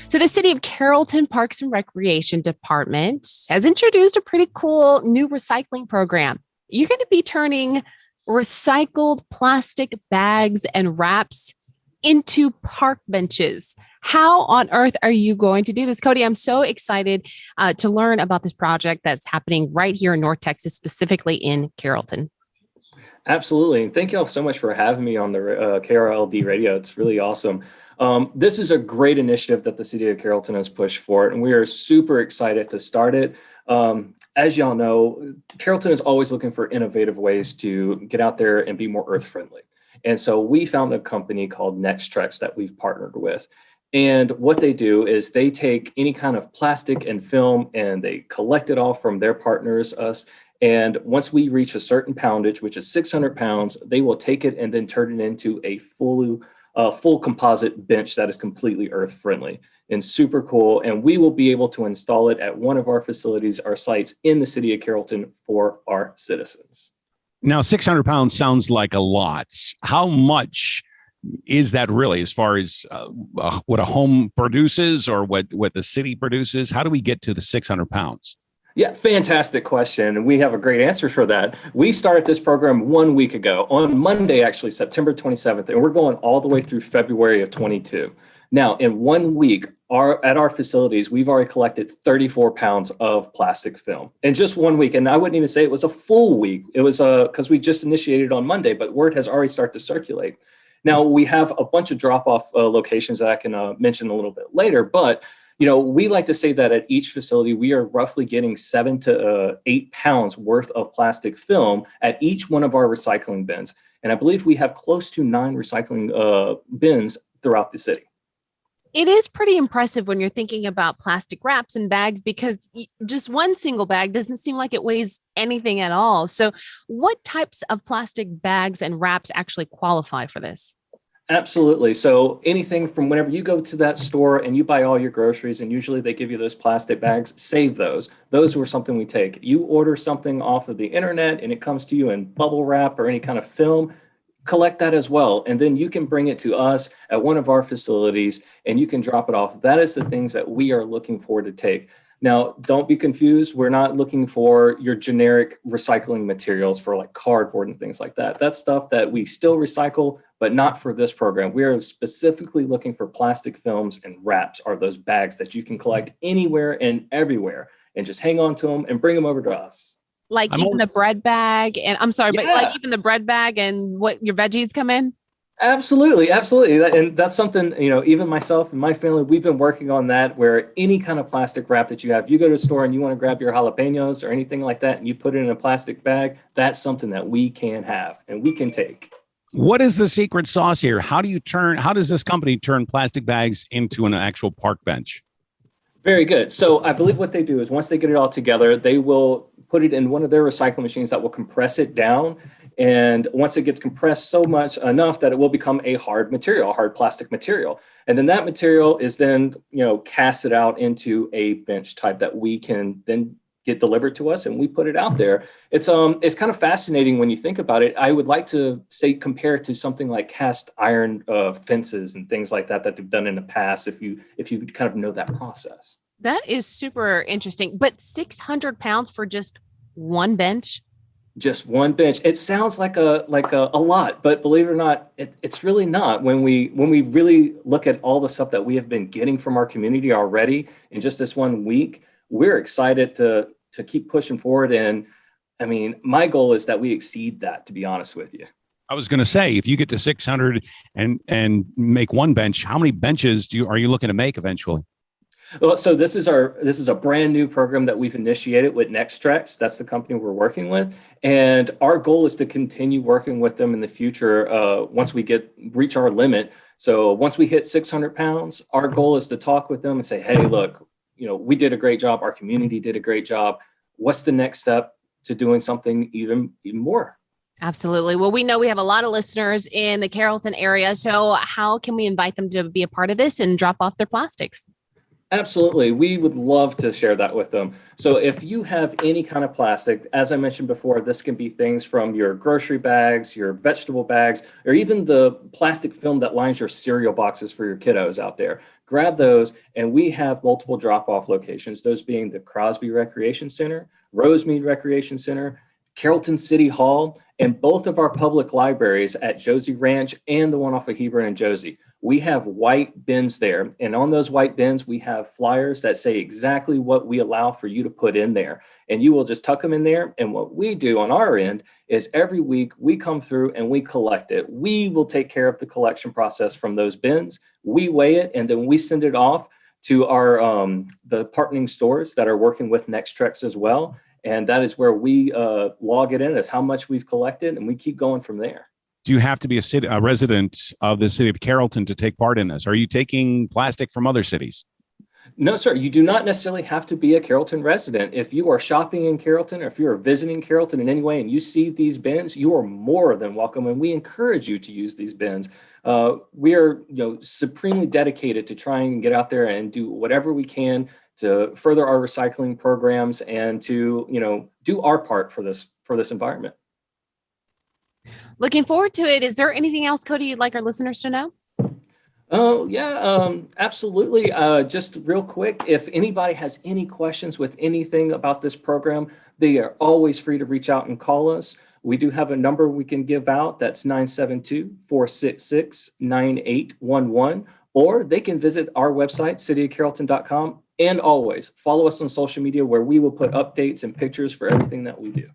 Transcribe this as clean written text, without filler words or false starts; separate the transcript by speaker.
Speaker 1: So the City of Carrollton Parks and Recreation Department has introduced a pretty cool new recycling program. You're going to be turning recycled plastic bags and wraps into park benches. How on earth are you going to do this, Cody? I'm so excited to learn about this project that's happening right here in North Texas, specifically in Carrollton.
Speaker 2: Absolutely. And thank you all so much for having me on the KRLD radio. It's really awesome. This is a great initiative that the city of Carrollton has pushed for, and we are super excited to start it. As y'all know, Carrollton is always looking for innovative ways to get out there and be more earth friendly. And so we found a company called Nextrex that we've partnered with. And what they do is they take any kind of plastic and film and they collect it all from their partners, us. And once we reach a certain poundage, which is 600 pounds, they will take it and then turn it into a full composite bench that is completely earth friendly and super cool. And we will be able to install it at one of our facilities, our sites in the city of Carrollton for our citizens.
Speaker 3: Now, 600 pounds sounds like a lot. How much is that really, as far as what a home produces or what the city produces? How do we get to the 600 pounds?
Speaker 2: Yeah, fantastic question. And we have a great answer for that. We started this program 1 week ago on Monday, actually, September 27th, and we're going all the way through February of 22. Now, in 1 week, at our facilities, we've already collected 34 pounds of plastic film in just 1 week. And I wouldn't even say it was a full week. It was because we just initiated on Monday, but word has already started to circulate. Now, we have a bunch of drop-off locations that I can mention a little bit later, but we like to say that at each facility, we are roughly getting 7 to 8 pounds worth of plastic film at each one of our recycling bins. And I believe we have close to 9 recycling bins throughout the city.
Speaker 1: It is pretty impressive when you're thinking about plastic wraps and bags, because just one single bag doesn't seem like it weighs anything at all. So what types of plastic bags and wraps actually qualify for this?
Speaker 2: Absolutely. So anything from whenever you go to that store and you buy all your groceries, and usually they give you those plastic bags, save those. Those were something we take. You order something off of the internet and it comes to you in bubble wrap or any kind of film, collect that as well. And then you can bring it to us at one of our facilities and you can drop it off. That is the things that we are looking for to take. Now, don't be confused. We're not looking for your generic recycling materials for like cardboard and things like that. That's stuff that we still recycle, but not for this program. We are specifically looking for plastic films, and wraps are those bags that you can collect anywhere and everywhere and just hang on to them and bring them over to us.
Speaker 1: Like even the bread bag, and I'm sorry, but like even the bread bag and what your veggies come in?
Speaker 2: Absolutely. And that's something, even myself and my family, we've been working on that, where any kind of plastic wrap that you have, you go to a store and you want to grab your jalapenos or anything like that, and you put it in a plastic bag, that's something that we can have and we can take.
Speaker 3: What is the secret sauce here? How does this company turn plastic bags into an actual park bench?
Speaker 2: Very good. So I believe what they do is once they get it all together, they will put it in one of their recycling machines that will compress it down. And once it gets compressed enough that it will become a hard plastic material. And then that material is then, casted out into a bench type that we can then get delivered to us, and we put it out there. It's kind of fascinating when you think about it. I would like to say compare it to something like cast iron fences and things like that they've done in the past, if you kind of know that process.
Speaker 1: That is super interesting. But 600 pounds for just one bench?
Speaker 2: Just one bench. It sounds like a lot, but believe it or not, it's really not. When we really look at all the stuff that we have been getting from our community already in just this 1 week, we're excited to keep pushing forward. And I mean, my goal is that we exceed that, to be honest with you.
Speaker 3: I was going to say, if you get to 600 and make one bench, how many benches are you looking to make eventually?
Speaker 2: Well, so this is a brand new program that we've initiated with Nextrex. That's the company we're working with, and our goal is to continue working with them in the future. Once we reach our limit, so once we hit 600 pounds, our goal is to talk with them and say, "Hey, look, we did a great job. Our community did a great job. What's the next step to doing something even more?"
Speaker 1: Absolutely. Well, we know we have a lot of listeners in the Carrollton area. So how can we invite them to be a part of this and drop off their plastics?
Speaker 2: Absolutely. We would love to share that with them. So if you have any kind of plastic, as I mentioned before, this can be things from your grocery bags, your vegetable bags, or even the plastic film that lines your cereal boxes for your kiddos out there. Grab those, and we have multiple drop-off locations, those being the Crosby Recreation Center, Rosemead Recreation Center, Carrollton City Hall, and both of our public libraries at Josie Ranch and the one off of Hebron and Josie. We have white bins there, and on those white bins, we have flyers that say exactly what we allow for you to put in there. And you will just tuck them in there. And what we do on our end is every week we come through and we collect it. We will take care of the collection process from those bins. We weigh it, and then we send it off to our the partnering stores that are working with Nextrex as well. And that is where we log it in as how much we've collected, and we keep going from there.
Speaker 3: Do you have to be a resident of the city of Carrollton to take part in this? Are you taking plastic from other cities?
Speaker 2: No, sir. You do not necessarily have to be a Carrollton resident. If you are shopping in Carrollton, or if you are visiting Carrollton in any way and you see these bins, you are more than welcome, and we encourage you to use these bins. We are, supremely dedicated to trying and get out there and do whatever we can to further our recycling programs and to, do our part for this environment.
Speaker 1: Looking forward to it. Is there anything else, Cody, you'd like our listeners to know?
Speaker 2: Oh, yeah, absolutely. Just real quick, if anybody has any questions with anything about this program, they are always free to reach out and call us. We do have a number we can give out. That's 972-466-9811, or they can visit our website, cityofcarrollton.com. And always follow us on social media, where we will put updates and pictures for everything that we do.